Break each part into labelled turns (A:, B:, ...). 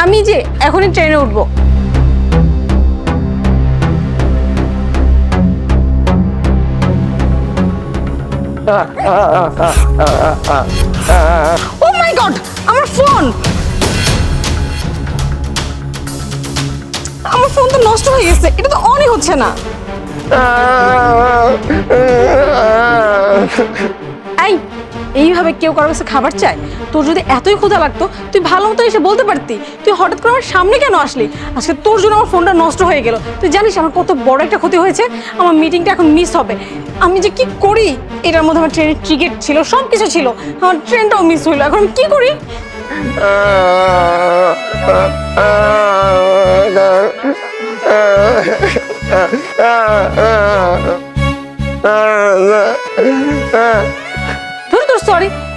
A: আমি যে এখনই ট্রেনে উঠবো। ও মাই গড, আমার ফোন তো নষ্ট হয়ে গেছে, এটা তো অনই হচ্ছে না। এইভাবে কেউ কারোর কাছে খাবার চায়? তোর যদি এতই ক্ষুধা লাগতো তুই ভালো মতো এসে বলতে পারতি। তুই হঠাৎ করে আমার সামনে কেন আসলি? আজকে তোর জন্য আমার ফোনটা নষ্ট হয়ে গেল। তুই জানিস আমার কত বড় একটা ক্ষতি হয়েছে? আমার মিটিংটা এখন মিস হবে। আমি যে কি করি? এটার মধ্যে আমার ট্রেনের টিকিট ছিল, সব কিছু ছিল, আমার ট্রেনটাও মিস হইলো। এখন আমি কি করি?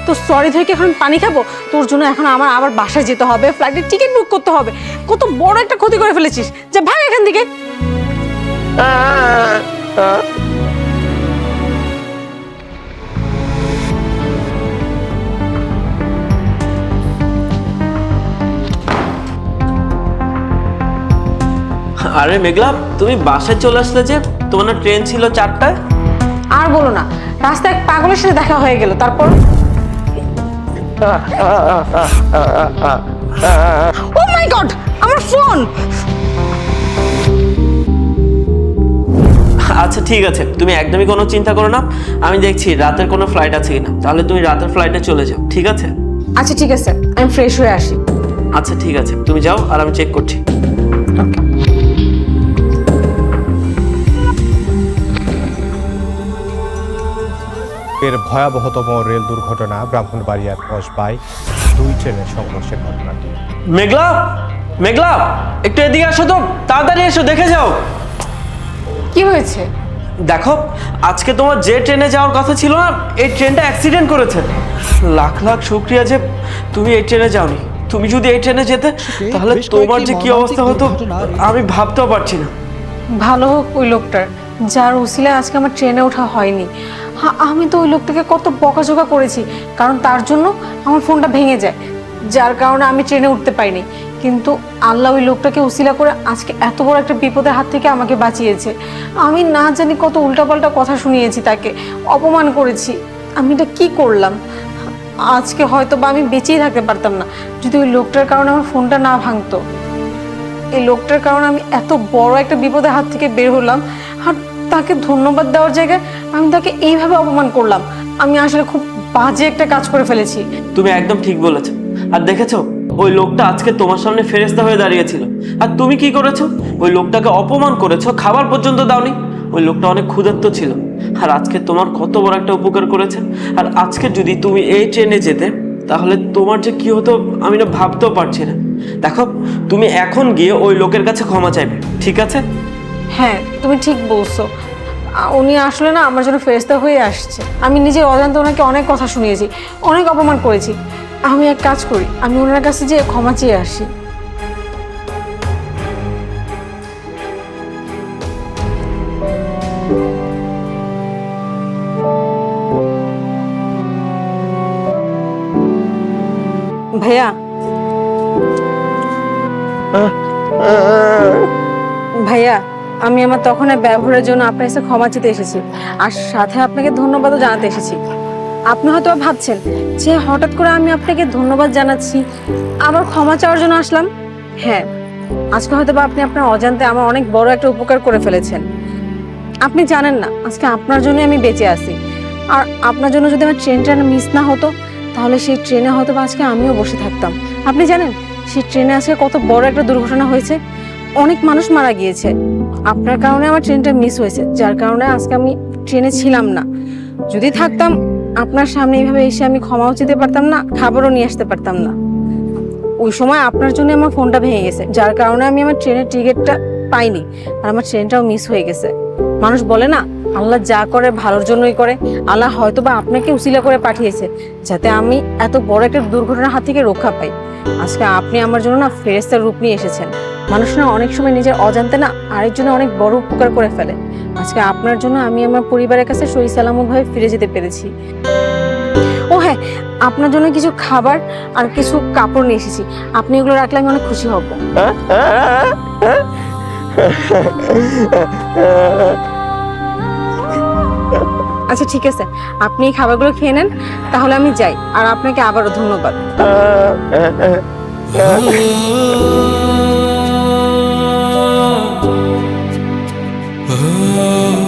A: তোর সরি ধরে কি এখন পানি খাবো? তোর জন্য এখন আমার আবার বাসায় যেতে হবে, ফ্লাইটের টিকিট বুক করতে হবে। কত বড় একটা ক্ষতি করে ফেলেছিস। যা ভাগ এখান থেকে।
B: আরে মেঘলা, তুমি বাসায় চলে আসলে যে? তোমার না ট্রেন ছিল 4টায়?
A: আর বলো না, রাস্তায় এক পাগলের সাথে দেখা হয়ে গেল। তারপর ও মাই গড, আমার ফোন।
B: আচ্ছা ঠিক আছে, তুমি একদমই কোনো চিন্তা করো না। আমি দেখছি রাতের কোনো ফ্লাইট আছে কিনা, তাহলে তুমি রাতের ফ্লাইটে চলে যাও, ঠিক আছে?
A: আচ্ছা ঠিক আছে, আমি ফ্রেশ হয়ে আসি।
B: আচ্ছা ঠিক আছে, তুমি যাও আর আমি চেক করছি।
C: এর ভয়াবহতম রেল দুর্ঘটনা ব্রাহ্মণবাড়িয়ার কসবায় 2 ট্রেনের সংঘর্ষের ঘটনাটি।
B: মেঘলা, মেঘলা, একটু এদিকে আসো তো, তাড়াতাড়ি এসো, দেখে যাও।
A: কি হয়েছে?
B: দেখো, আজকে তোমার যে ট্রেনে যাওয়ার কথা ছিল না, এই ট্রেনটা অ্যাক্সিডেন্ট করেছে। লাখ লাখ শুকরিয়া যে তুমি এই ট্রেনে যাওনি। তুমি যদি এই ট্রেনে যেতে তাহলে তোমার যে কি অবস্থা হতো আমি ভাবতেও পারছি না।
A: ভালো হোক ওই লোকটার, যার উসিলায় আজকে আমার ট্রেনে ওঠা হয়নি। আমি তো ওই লোকটাকে কত বকাঝকা করেছি, কারণ তার জন্য আমার ফোনটা ভেঙে যায়, যার কারণে আমি ট্রেনে উঠতে পারিনি। কিন্তু আল্লাহ ওই লোকটাকে উসিলা করে আজকে এত বড় একটা বিপদের হাত থেকে আমাকে বাঁচিয়েছে। আমি না জানি কত উল্টাপাল্টা কথা শুনিয়েছি, তাকে অপমান করেছি। আমি এটা কি করলাম? আজকে হয়তো বা আমি বেঁচেই থাকতে পারতাম না যদি ওই লোকটার কারণে আমার ফোনটা না ভাঙতো। এই লোকটার কারণে আমি এত বড় একটা বিপদের হাত থেকে বের হলাম, আর তাকে ধন্যবাদ দেওয়ার জায়গায় আমি তাকে এইভাবে অপমান করলাম। আমি আসলে খুব বাজে একটা কাজ করে ফেলেছি।
B: তুমি একদম ঠিক বলেছো। আর দেখেছো, ওই লোকটা আজকে তোমার সামনে ফেরেশতা হয়ে দাঁড়িয়েছিল, আর তুমি কি করেছো? ওই লোকটাকে অপমান করেছো, খাবার পর্যন্ত দাওনি। ওই লোকটা অনেক ক্ষুধার্ত ছিল, আর আজকে তোমার কত বড় একটা উপকার করেছে। আর আজকে যদি তুমি এই ট্রেনে যেতে তাহলে তোমার যে কি হতো আমি না ভাবতেও পারছি না। দেখো, তুমি এখন গিয়ে ওই লোকের কাছে ক্ষমা চাইবে, ঠিক আছে?
A: হ্যাঁ, তুমি ঠিক বলছো। উনি আসলে না আমার জন্য ফেরেশতা হয়ে আসছে। আমি নিজের অজান্তে ওনাকে অনেক কথা শুনিয়েছি, অনেক অপমান করেছি। আমি এক কাজ করি, আমি ওনার কাছে যেয়ে ক্ষমা চেয়ে আসি। ভাইয়া, ভাইয়া, আমি আমার তখনের ব্যবহারের জন্য আপনার কাছে ক্ষমা চেতে এসেছি, আর সাথে আপনাকে ধন্যবাদও জানাতে এসেছি। আপনি হয়তো ভাবছেন যে হঠাৎ করে আমি আপনাকে ধন্যবাদ জানাচ্ছি, আবার ক্ষমা চাওয়ার জন্য আসলাম। হ্যাঁ, আজকে হয়তো বা আপনি আপনার অজান্তে আমার অনেক বড় একটা উপকার করে ফেলেছেন। আপনি জানেন না, আজকে আপনার জন্যই আমি বেঁচে আছি। আর আপনার জন্য যদি আমার ট্রেনটা মিস না হতো তাহলে সেই ট্রেনে হয়তো বা আজকে আমিও বসে থাকতাম। আপনি জানেন সেই ট্রেনে আজকে কত বড় একটা দুর্ঘটনা হয়েছে, অনেক মানুষ মারা গিয়েছে। আপনার কারণে আমার ট্রেনটা মিস হয়েছে, যার কারণে আজকে আমি ট্রেনে ছিলাম না। যদি থাকতাম আপনার সামনে এইভাবে এসে আমি ক্ষমাও চেতে পারতাম না, খাবারও নিয়ে আসতে পারতাম না। ওই সময় আপনার জন্য আমার ফোনটা ভেঙে গেছে, যার কারণে আমি আমার ট্রেনের টিকিটটা পাইনি, আর আমার ট্রেনটাও মিস হয়ে গেছে। মানুষ বলে না, আল্লাহ যা করে ভালোর জন্যই করে। আল্লাহ হয়তো বা আপনাকে উসিলা করে পাঠিয়েছে যাতে আমি এত বড় একটা দুর্ঘটনার হাত থেকে রক্ষা পাই। আজকে আপনি আমার জন্য না ফেরেশতার রূপ নিয়ে এসেছেন। মানুষ না অনেক সময় নিজের অজান্তে না আরেকজনের অনেক বড় উপকার করে ফেলে। আজকে আপনার জন্য আমি আমার পরিবারের কাছে সহি সালামত ভাবে ফিরে যেতে পেরেছি। ও হ্যাঁ, আপনার জন্য কিছু খাবার আর কিছু কাপড় নিয়ে এসেছি। আপনি এগুলো রাখলে আমি অনেক খুশি হব। আচ্ছা ঠিক আছে, আপনি এই খাবারগুলো খেয়ে নেন, তাহলে আমি যাই। আর আপনাকে আবারও ধন্যবাদ।
D: Oh